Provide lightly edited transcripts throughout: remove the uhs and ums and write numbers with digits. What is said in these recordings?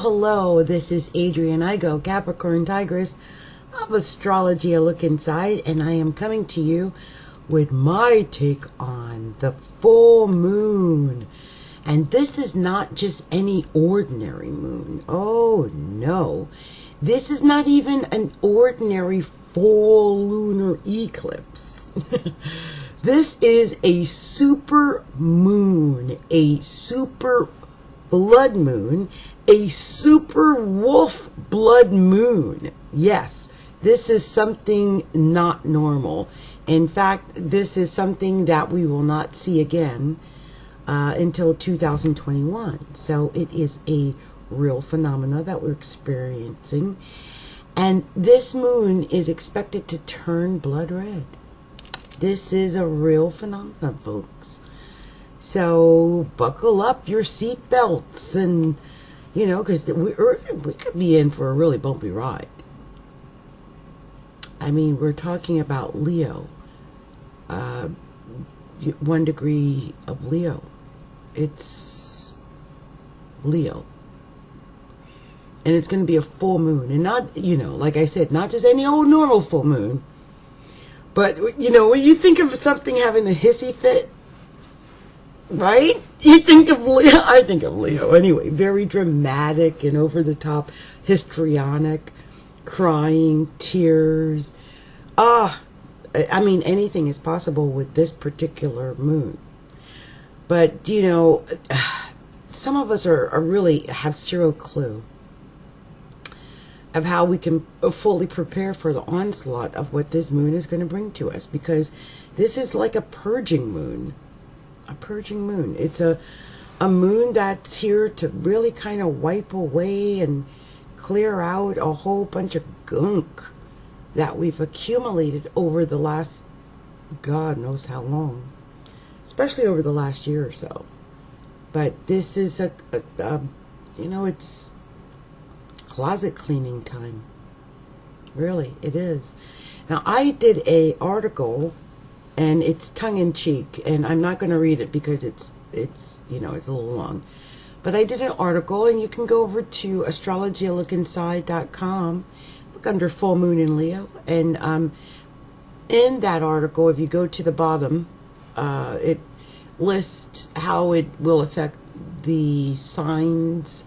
Hello. This is Adrienne Igo, Capricorntigress of Astrology, a look inside, and I am coming to you with my take on the full moon. And this is not just any ordinary moon. Oh no. This is not even an ordinary full lunar eclipse. This is a super moon, a super blood moon, a super wolf blood moon. Yes, this is something not normal. In fact, this is something that we will not see again until 2021. So it is a real phenomena that we're experiencing. And this moon is expected to turn blood red. This is a real phenomenon, folks. So buckle up your seat belts and, because we could be in for a really bumpy ride. I mean, we're talking about Leo, 1 degree of Leo. It's Leo. And it's going to be a full moon. And not, like I said, not just any old normal full moon. But, when you think of something having a hissy fit, right? You think of Leo. I think of Leo anyway. Very dramatic and over the top, histrionic, crying, tears. I mean, anything is possible with this particular moon. But, some of us are really have zero clue of how we can fully prepare for the onslaught of what this moon is going to bring to us, because this is like a purging moon. A purging moon. It's a moon that's here to really kind of wipe away and clear out a whole bunch of gunk that we've accumulated over the last God knows how long, especially over the last year or so. But this is it's closet cleaning time. Really, it is. Now, I did a article, and it's tongue-in-cheek, and I'm not going to read it because it's it's a little long. But I did an article, and you can go over to astrologylookinside.com, look under full moon in Leo, and in that article, if you go to the bottom, it lists how it will affect the signs,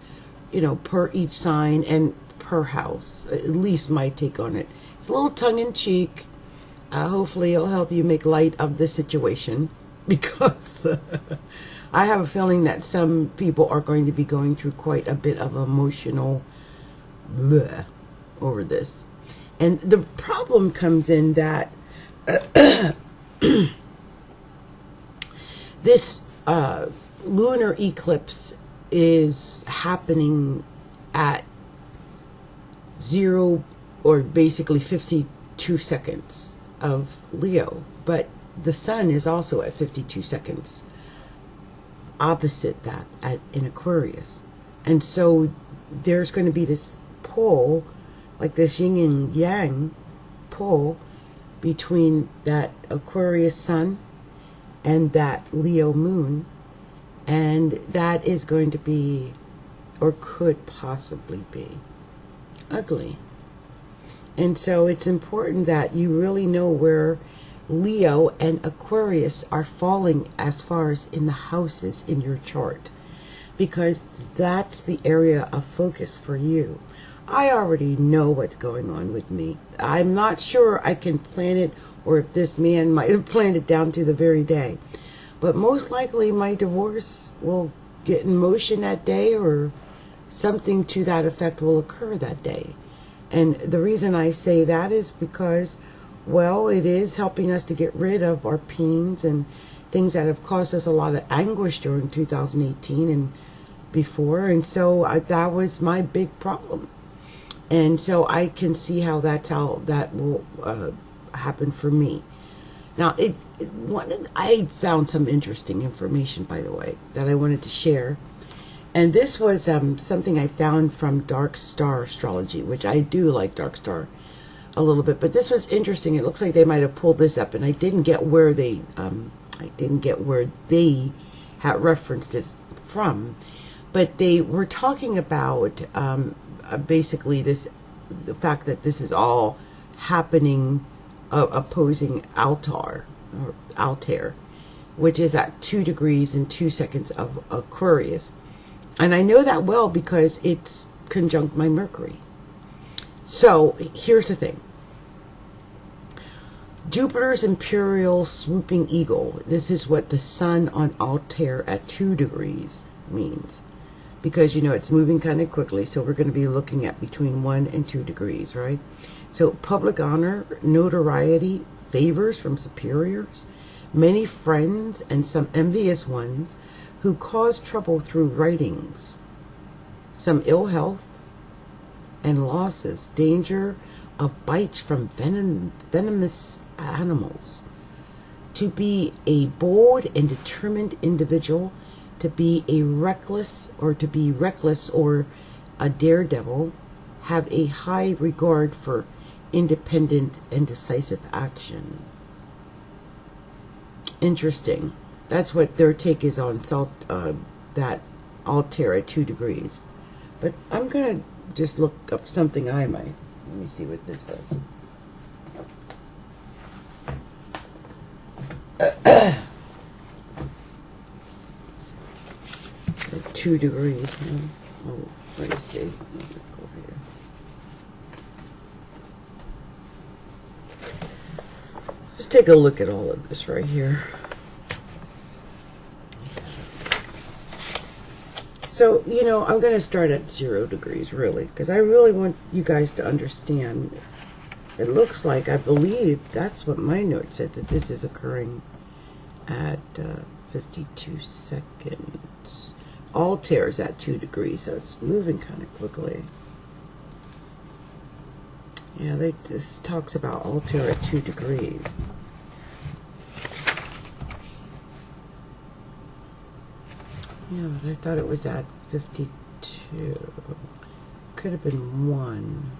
per each sign and per house. At least my take on it. It's a little tongue-in-cheek. Hopefully it'll help you make light of the situation, because I have a feeling that some people are going to be going through quite a bit of emotional bleh over this. And the problem comes in that this lunar eclipse is happening at 0, or basically 52 seconds of Leo, but the sun is also at 52 seconds opposite that in Aquarius. And so there's going to be this pull, like this yin and yang pull between that Aquarius sun and that Leo moon, and that is going to be, or could possibly be, ugly. And so it's important that you really know where Leo and Aquarius are falling as far as in the houses in your chart, because that's the area of focus for you. I already know what's going on with me. I'm not sure I can plan it, or if this man might have planned it down to the very day. But most likely my divorce will get in motion that day, or something to that effect will occur that day. And the reason I say that is because, well, it is helping us to get rid of our pains and things that have caused us a lot of anguish during 2018 and before. And so that was my big problem. And so I can see how that will happen for me. Now, I found some interesting information, by the way, that I wanted to share. And this was something I found from Dark Star Astrology, which I do like Dark Star a little bit. But this was interesting. It looks like they might have pulled this up, and I didn't get where they had referenced it from. But they were talking about basically the fact that this is all happening opposing Altair, which is at 2 degrees and 2 seconds of Aquarius. And I know that well because it's conjunct my Mercury. So here's the thing. Jupiter's imperial swooping eagle. This is what the sun on Altair at 2 degrees means. Because, it's moving kind of quickly. So we're going to be looking at between 1 and 2 degrees, right? So public honor, notoriety, favors from superiors, many friends, and some envious ones who cause trouble through writings, some ill health and losses, danger of bites from venomous animals, to be a bold and determined individual, to be reckless or a daredevil, have a high regard for independent and decisive action. Interesting. That's what their take is on that Altair at 2 degrees. But I'm going to just look up something I might. Let me see what this says. 2 degrees. Oh, let me see. Let me go over here. Let's take a look at all of this right here. So, I'm going to start at 0 degrees, really, because I really want you guys to understand. It looks like, I believe, that's what my note said, that this is occurring at 52 seconds. Altair is at 2 degrees, so it's moving kind of quickly. Yeah, this talks about Altair at 2 degrees. Yeah, but I thought it was at 52. Could have been 1.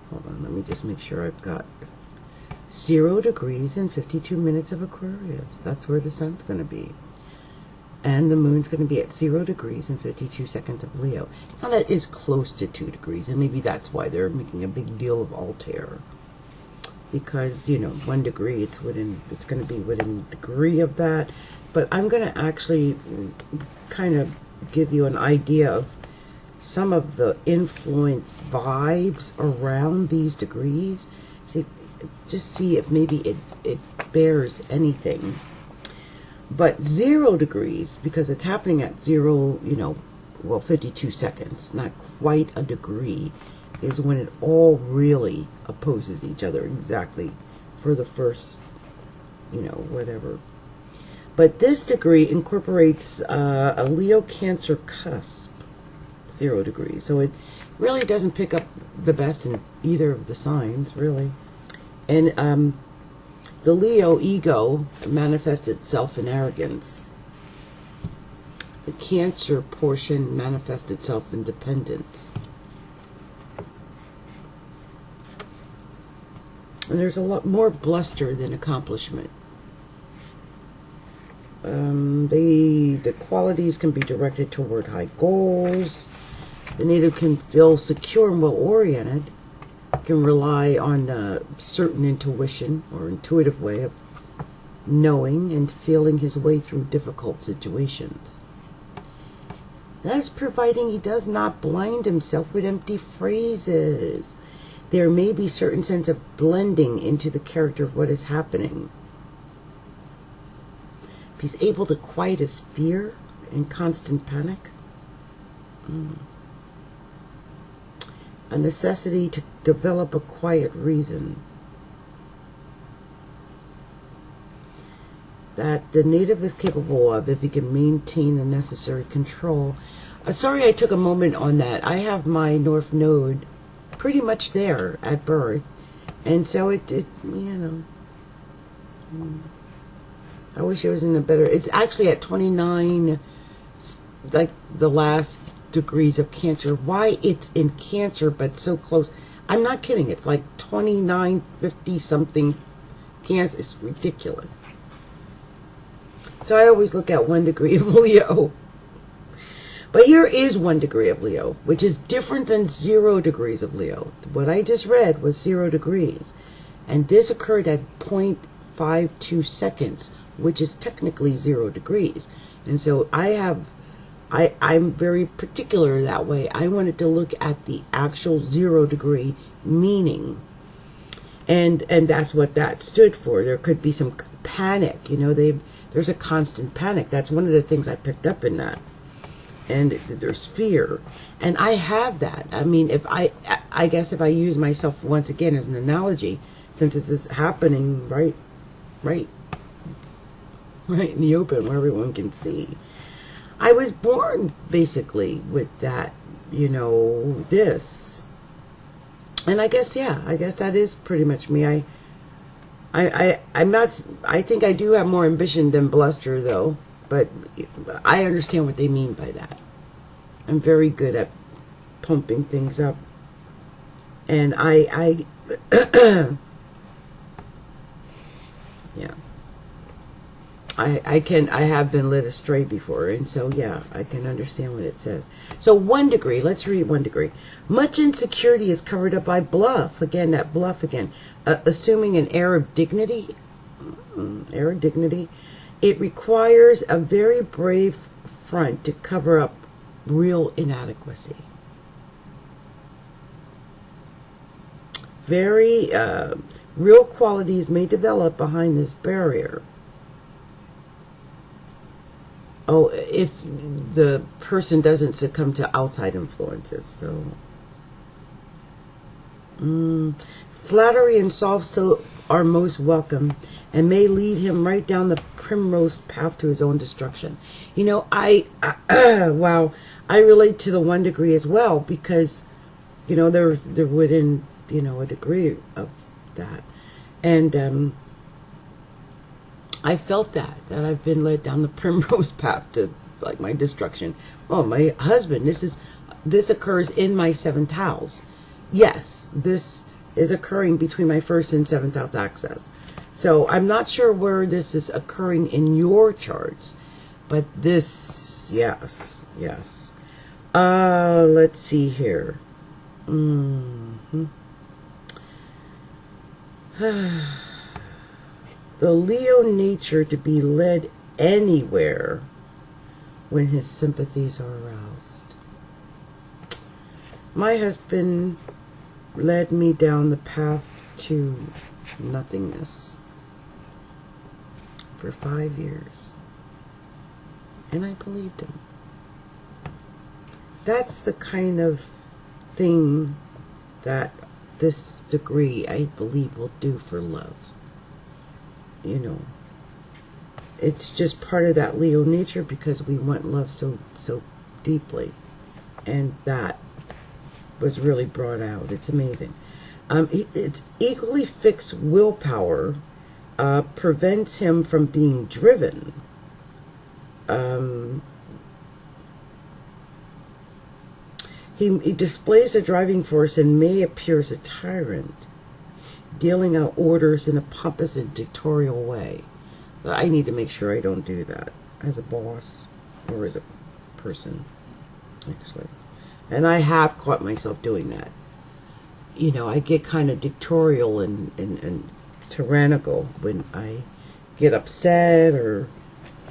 Hold on, let me just make sure I've got 0 degrees and 52 minutes of Aquarius. That's where the sun's going to be. And the moon's going to be at 0 degrees and 52 seconds of Leo. Now that is close to 2 degrees, and maybe that's why they're making a big deal of Altair. Because, 1 degree, it's going to be within a degree of that. But I'm going to actually kind of give you an idea of some of the influence vibes around these degrees. Just see if maybe it bears anything. But 0 degrees, because it's happening at 52 seconds, not quite a degree, is when it all really opposes each other exactly for the first, whatever. But this degree incorporates a Leo Cancer cusp, 0 degrees. So it really doesn't pick up the best in either of the signs, really. And the Leo ego manifests itself in arrogance. The Cancer portion manifests itself in dependence. And there's a lot more bluster than accomplishment. The qualities can be directed toward high goals. The native can feel secure and well-oriented, can rely on a certain intuition or intuitive way of knowing and feeling his way through difficult situations. Thus, providing he does not blind himself with empty phrases. There may be certain sense of blending into the character of what is happening. If he's able to quiet his fear and constant panic, a necessity to develop a quiet reason, that the native is capable of if he can maintain the necessary control. Sorry I took a moment on that. I have my North Node pretty much there at birth, and so it I wish it was in a better... It's actually at 29, like the last degrees of Cancer. Why it's in Cancer, but so close. I'm not kidding. It's like 29, 50 something Cancer. It's ridiculous. So I always look at 1 degree of Leo. But here is 1 degree of Leo, which is different than 0 degrees of Leo. What I just read was 0 degrees. And this occurred at 0.52 seconds, which is technically 0 degrees. And so I'm very particular that way. I wanted to look at the actual 0 degree meaning. And that's what that stood for. There could be some panic. You know, there's a constant panic. That's one of the things I picked up in that. And there's fear. And I have that. I mean, if I guess if I use myself once again as an analogy, since this is happening right in the open where everyone can see. I was born basically with that, you know, this. And I guess, yeah, I guess that is pretty much me. I'm not, I think I do have more ambition than bluster though, but I understand what they mean by that. I'm very good at pumping things up. And yeah. I have been led astray before, and so yeah, I can understand what it says. So 1 degree, let's read 1 degree. Much insecurity is covered up by bluff. Again, that bluff again. Assuming an air of dignity. Air of dignity. It requires a very brave front to cover up real inadequacy. Very real qualities may develop behind this barrier. Oh, if the person doesn't succumb to outside influences. So, flattery and soft so are most welcome and may lead him right down the primrose path to his own destruction. You know, wow, I relate to the 1 degree as well because, you know, they're within, you know, a degree of that. And I felt that I've been led down the primrose path to like my destruction. Oh, my husband, this occurs in my 7th house. Yes, this is occurring between my 1st and 7th house axis. So I'm not sure where this is occurring in your charts, but this, yes. Let's see here. The Leo nature to be led anywhere when his sympathies are aroused. My husband led me down the path to nothingness for 5 years, and I believed him. That's the kind of thing that this degree, I believe, will do for love. You know, it's just part of that Leo nature because we want love so deeply, and that was really brought out. It's amazing. It's equally fixed willpower prevents him from being driven. He displays a driving force and may appear as a tyrant, dealing out orders in a pompous and dictatorial way. So I need to make sure I don't do that as a boss or as a person, actually. And I have caught myself doing that. You know, I get kind of dictatorial and tyrannical when I get upset or,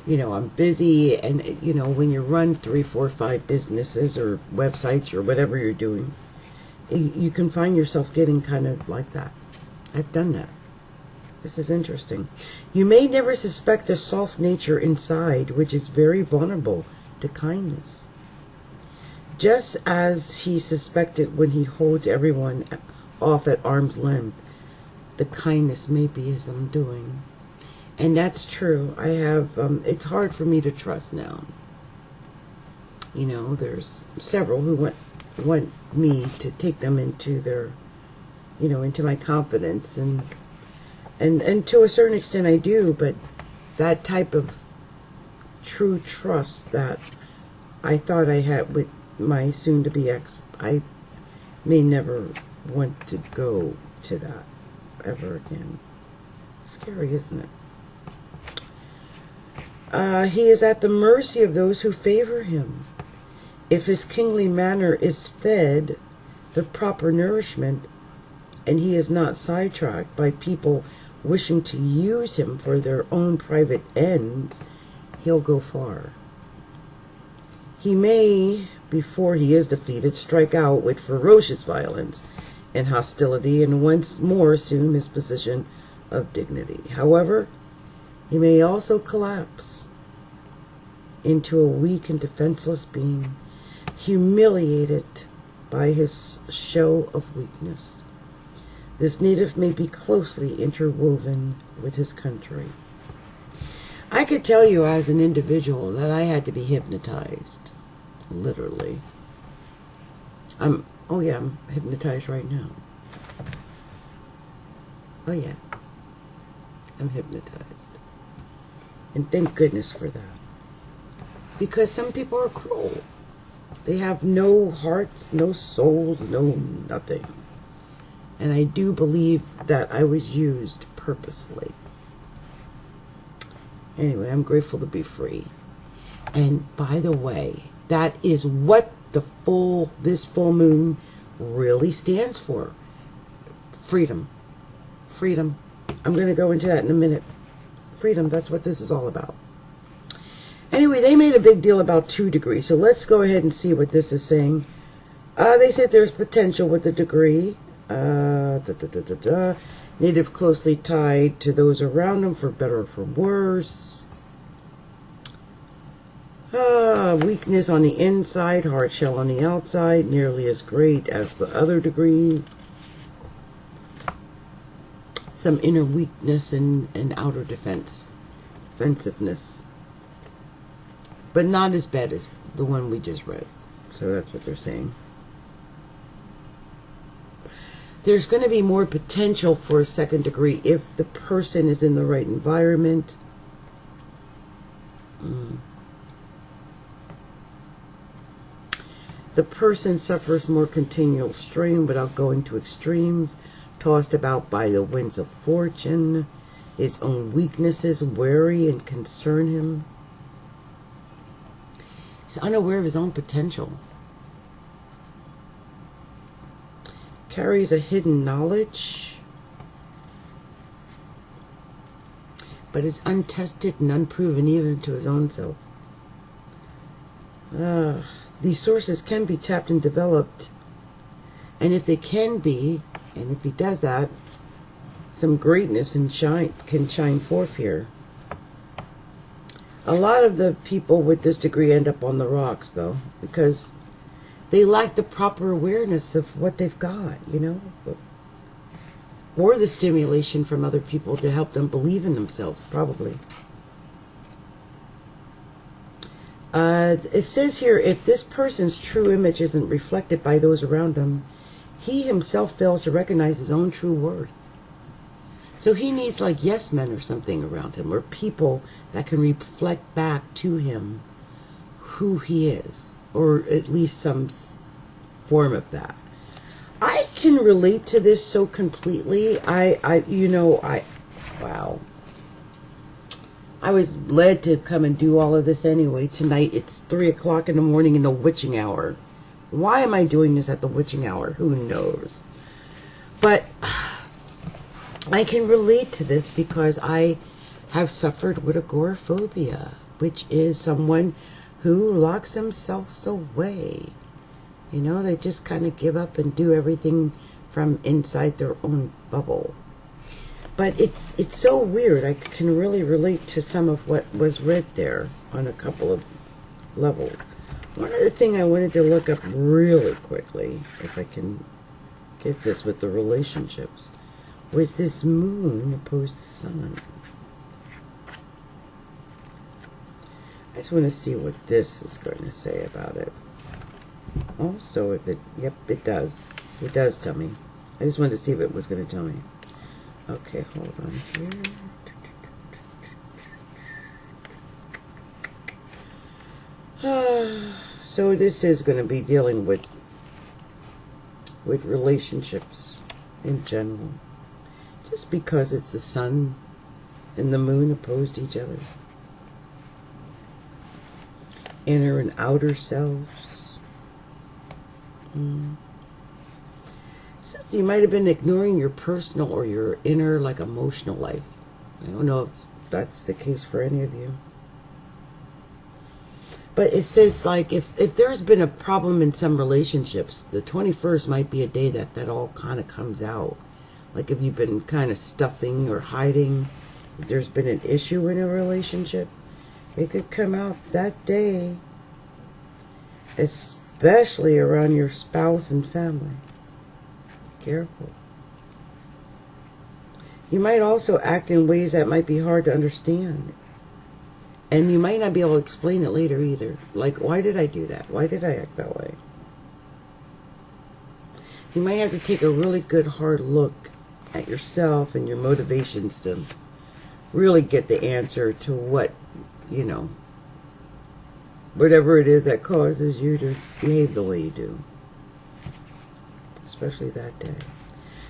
you know, I'm busy. And, you know, when you run 3, 4, 5 businesses or websites or whatever you're doing, you can find yourself getting kind of like that. I've done that. This is interesting. You may never suspect the soft nature inside, which is very vulnerable to kindness. Just as he suspected when he holds everyone off at arm's length, the kindness may be his undoing. And that's true. I have, it's hard for me to trust now. You know, there's several who want me to take them into their, you know, into my confidence. And And to a certain extent I do, but that type of true trust that I thought I had with my soon-to-be ex, I may never want to go to that ever again. Scary, isn't it? He is at the mercy of those who favor him. If his kingly manner is fed the proper nourishment, and he is not sidetracked by people wishing to use him for their own private ends, he'll go far. He may, before he is defeated, strike out with ferocious violence and hostility and once more assume his position of dignity. However, he may also collapse into a weak and defenseless being, humiliated by his show of weakness. This native may be closely interwoven with his country. I could tell you as an individual that I had to be hypnotized. Literally. I'm hypnotized right now. Oh yeah. I'm hypnotized. And thank goodness for that. Because some people are cruel. They have no hearts, no souls, no nothing. And I do believe that I was used purposely. Anyway, I'm grateful to be free. And by the way, that is what this full moon really stands for. Freedom. Freedom. I'm going to go into that in a minute. Freedom, that's what this is all about. Anyway, they made a big deal about 2 degrees, so let's go ahead and see what this is saying. They said there's potential with the degree. Native closely tied to those around him, for better or for worse. Weakness on the inside, hard shell on the outside, nearly as great as the other degree. Some inner weakness and outer defensiveness. But not as bad as the one we just read. So that's what they're saying. There's going to be more potential for a 2nd degree if the person is in the right environment. The person suffers more continual strain without going to extremes, tossed about by the winds of fortune. His own weaknesses worry and concern him. He's unaware of his own potential. Carries a hidden knowledge, but is untested and unproven even to his own self. These sources can be tapped and developed, and if they can be, and if he does that, some greatness and can shine forth here. A lot of the people with this degree end up on the rocks, though, because they lack the proper awareness of what they've got, or the stimulation from other people to help them believe in themselves, probably. It says here, if this person's true image isn't reflected by those around him, he himself fails to recognize his own true worth. So he needs like yes men or something around him, or people that can reflect back to him who he is, or at least some form of that. I can relate to this so completely. Wow. I was led to come and do all of this anyway. Tonight it's 3 o'clock in the morning in the witching hour. Why am I doing this at the witching hour? Who knows? But I can relate to this because I have suffered with agoraphobia, which is someone who locks themselves away. They just kind of give up and do everything from inside their own bubble. But it's so weird. I can really relate to some of what was read there on a couple of levels. One other thing I wanted to look up really quickly, if I can get this with the relationships, was this moon opposed to sun. I just want to see what this is going to say about it. Also, it does. It does tell me. I just wanted to see if it was going to tell me. Okay, hold on here. So this is going to be dealing with relationships in general. Just because it's the sun and the moon opposed to each other. Inner and outer selves. Says you might have been ignoring your personal or your inner, like, emotional life. I don't know if that's the case for any of you. But it says, like, if there's been a problem in some relationships, the 21st might be a day that all kind of comes out. Like, if you've been kind of stuffing or hiding, if there's been an issue in a relationship, it could come out that day. Especially around your spouse and family. Careful. You might also act in ways that might be hard to understand. And you might not be able to explain it later either. Like, why did I do that? Why did I act that way? You might have to take a really good hard look at yourself and your motivations to really get the answer to what, you know, whatever it is that causes you to behave the way you do. Especially that day.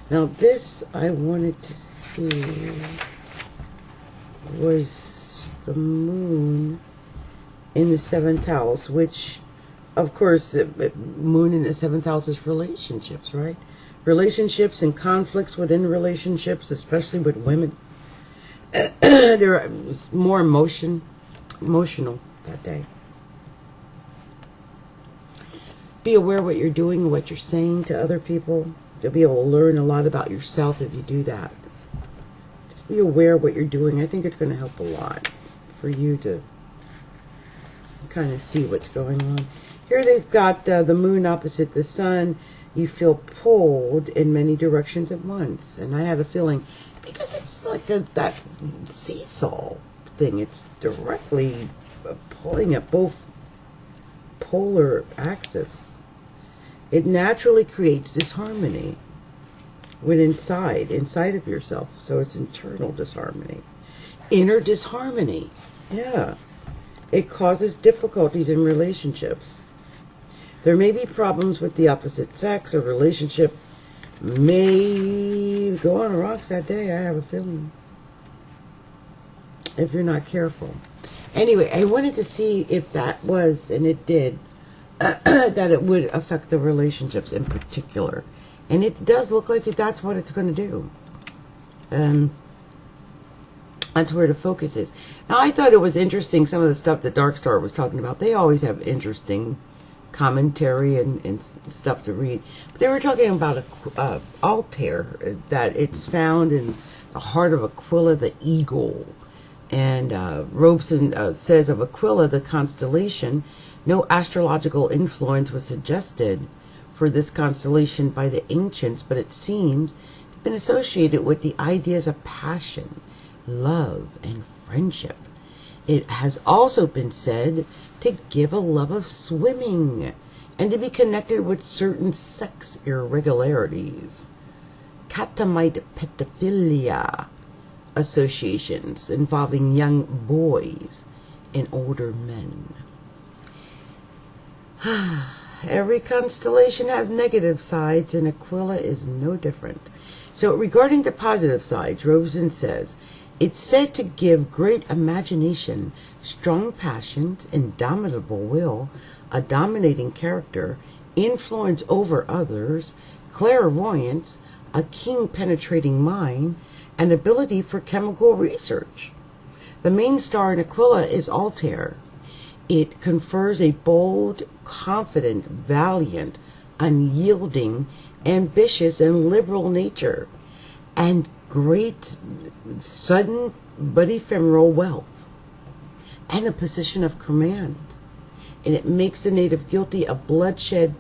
Now this I wanted to see was the moon in the 7th house, which of course the moon in the 7th house is relationships, right? Relationships and conflicts within relationships, especially with women. They're more emotional that day. Be aware what you're doing and what you're saying to other people. You'll be able to learn a lot about yourself if you do that. Just be aware of what you're doing. I think it's going to help a lot for you to kind of see what's going on. Here they've got the moon opposite the sun. You feel pulled in many directions at once. And I had a feeling, because it's like that seesaw thing. It's directly pulling at both polar axis. It naturally creates disharmony inside of yourself. So it's internal disharmony. Inner disharmony. Yeah. It causes difficulties in relationships. There may be problems with the opposite sex. A relationship may go on the rocks that day, I have a feeling, if you're not careful. Anyway, I wanted to see if that was, and it did, that it would affect the relationships in particular. And it does look like that's what it's going to do. That's where the focus is. Now, I thought it was interesting, some of the stuff that Dark Star was talking about. They always have interesting commentary and stuff to read. But they were talking about Altair, that it's found in the heart of Aquila the eagle. And Robeson says of Aquila, the constellation, no astrological influence was suggested for this constellation by the ancients, but it seems to have been associated with the ideas of passion, love, and friendship. It has also been said to give a love of swimming and to be connected with certain sex irregularities. Catamite pedophilia associations involving young boys and older men. Every constellation has negative sides, and Aquila is no different. So regarding the positive sides, Robeson says, it's said to give great imagination, strong passions, indomitable will, a dominating character, influence over others, clairvoyance, a keen penetrating mind, and ability for chemical research. The main star in Aquila is Altair. It confers a bold, confident, valiant, unyielding, ambitious, and liberal nature, and great, sudden, but ephemeral wealth, and a position of command. And it makes the native guilty of bloodshed,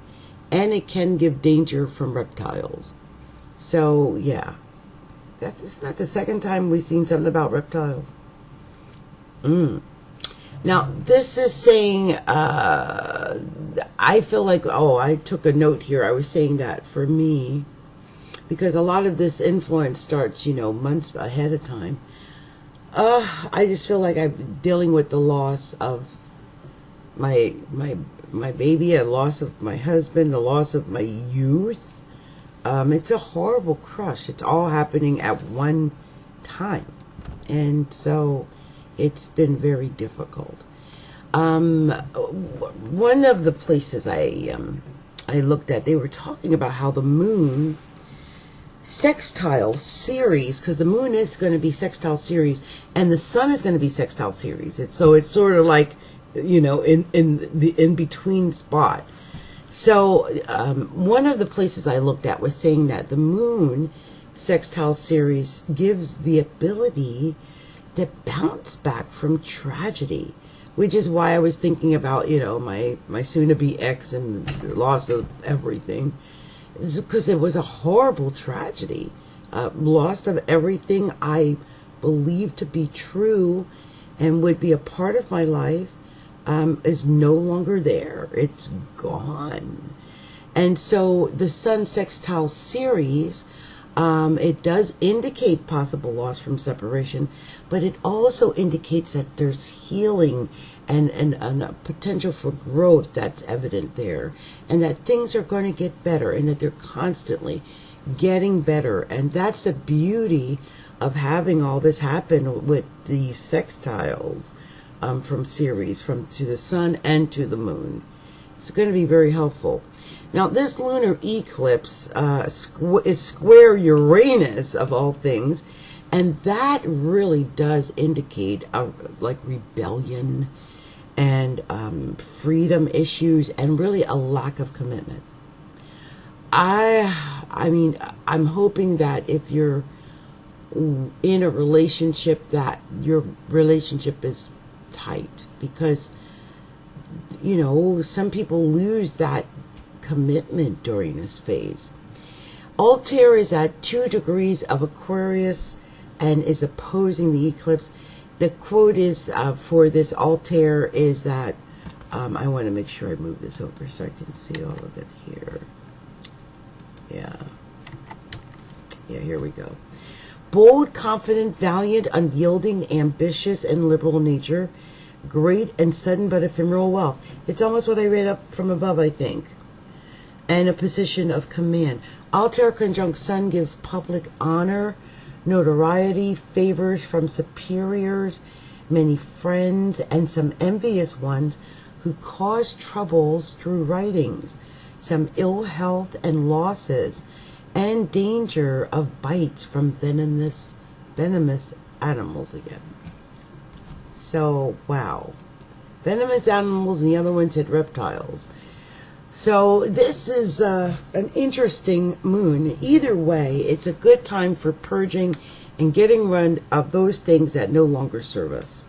and it can give danger from reptiles. So, yeah. It's not the second time we've seen something about reptiles. Now, this is saying, I feel like, I took a note here. I was saying that for me, because a lot of this influence starts, months ahead of time. I just feel like I'm dealing with the loss of my baby, a loss of my husband, the loss of my youth. It's a horrible crush. It's all happening at one time, and so it's been very difficult. One of the places I looked at, they were talking about how the moon sextile series, because the moon is going to be sextile series and the sun is going to be sextile series. It's sort of like, in the in between spot. So one of the places I looked at was saying that the moon sextile series gives the ability to bounce back from tragedy, which is why I was thinking about, my soon-to-be ex and the loss of everything. It was because it was a horrible tragedy. Loss of everything I believed to be true and would be a part of my life is no longer there. It's gone. And so the Sun Sextile series, it does indicate possible loss from separation, but it also indicates that there's healing and a potential for growth that's evident there, and that things are going to get better, and that they're constantly getting better. And that's the beauty of having all this happen with the sextiles from Ceres, to the sun and to the moon. It's going to be very helpful. Now, this lunar eclipse is square Uranus, of all things, and that really does indicate like rebellion and freedom issues, and really a lack of commitment. I mean, I'm hoping that if you're in a relationship, that your relationship is tight, because some people lose that commitment during this phase. Altair is at 2 degrees of Aquarius and is opposing the eclipse. The quote is for this Altair is that I want to make sure I move this over so I can see all of it here. Yeah, here we go. Bold, confident, valiant, unyielding, ambitious, and liberal nature. Great and sudden but ephemeral wealth. It's almost what I read up from above, I think. And a position of command. Altair conjunct Sun gives public honor, notoriety, favors from superiors, many friends, and some envious ones who cause troubles through writings, some ill health and losses, and danger of bites from venomous animals again. So, wow. Venomous animals, and the other one said reptiles. So this is an interesting moon. Either way, it's a good time for purging and getting rid of those things that no longer serve us.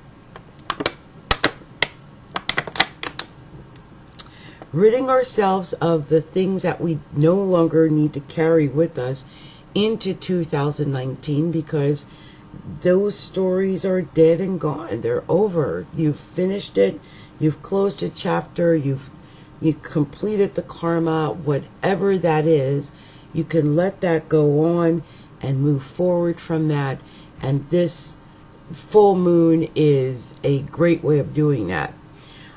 Ridding ourselves of the things that we no longer need to carry with us into 2019, because those stories are dead and gone. They're over. You've finished it. You've closed a chapter. You completed the karma, whatever that is. You can let that go on and move forward from that. And this full moon is a great way of doing that.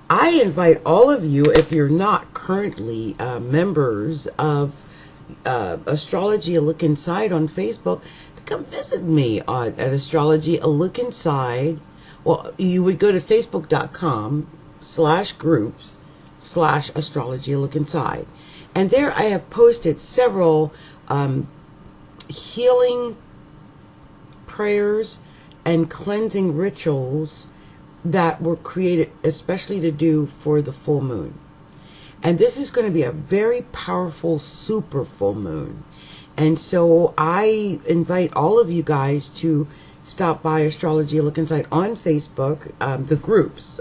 I invite all of you, if you're not currently members of Astrology, A Look Inside on Facebook, to come visit me at Astrology, A Look Inside. Well, you would go to facebook.com/groups/Astrology, A Look Inside. And there I have posted several healing prayers and cleansing rituals that were created especially to do for the full moon. And this is going to be a very powerful super full moon. And so I invite all of you guys to stop by Astrology, A Look Inside on Facebook, the groups,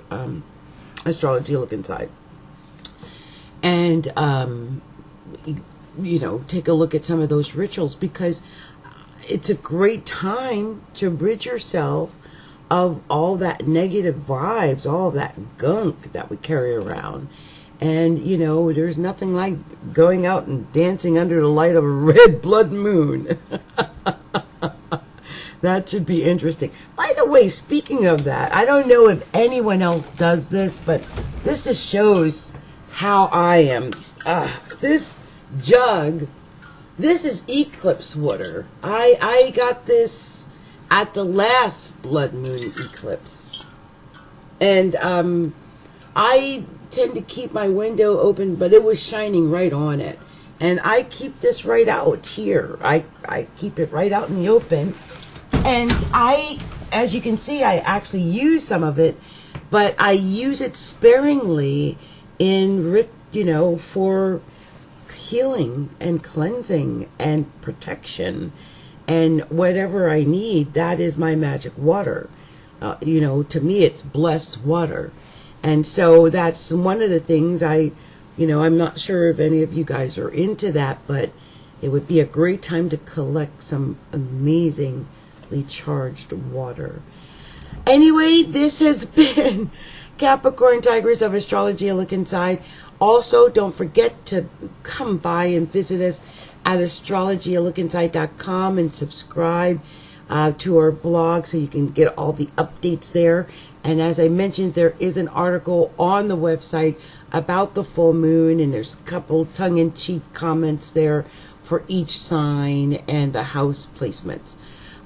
Astrology, A Look Inside. And, take a look at some of those rituals, because it's a great time to rid yourself of all that negative vibes, all that gunk that we carry around, And, you know, there's nothing like going out and dancing under the light of a red blood moon. That should be interesting. By the way, speaking of that, I don't know if anyone else does this, but this just shows how I am. This jug, this is eclipse water. I got this at the last blood moon eclipse. And I tend to keep my window open, but it was shining right on it. And I keep this right out here. I keep it right out in the open. And as you can see, I actually use some of it, but I use it sparingly in, you know, for healing and cleansing and protection and whatever I need. That is my magic water. You know, to me, it's blessed water. And so that's one of the things you know, I'm not sure if any of you guys are into that, but it would be a great time to collect some amazingly charged water. Anyway, this has been Capricorntigress of Astrology, a look inside. Also, don't forget to come by and visit us at astrologyalookinside.com and subscribe to our blog so you can get all the updates there. And as I mentioned, there is an article on the website about the full moon, and there's a couple tongue-in-cheek comments there for each sign and the house placements.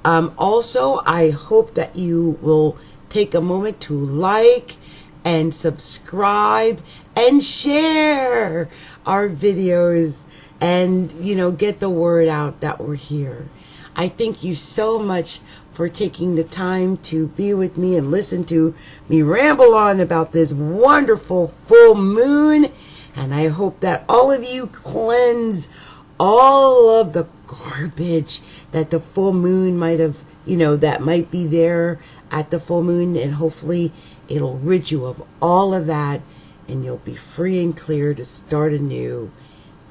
Also, I hope that you will take a moment to like and subscribe and share our videos and, you know, get the word out that we're here. I thank you so much for taking the time to be with me and listen to me ramble on about this wonderful full moon. And I hope that all of you cleanse all of the garbage that the full moon might have, you know, that might be there at the full moon. And hopefully it'll rid you of all of that and you'll be free and clear to start anew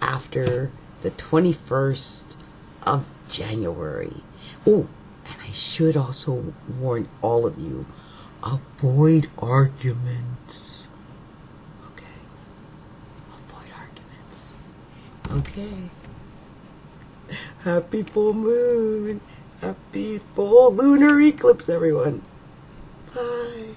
after the 21st of January. Oh, and I should also warn all of you, avoid arguments. Okay. Avoid arguments. Okay. Happy full moon. Happy full lunar eclipse, everyone. Bye.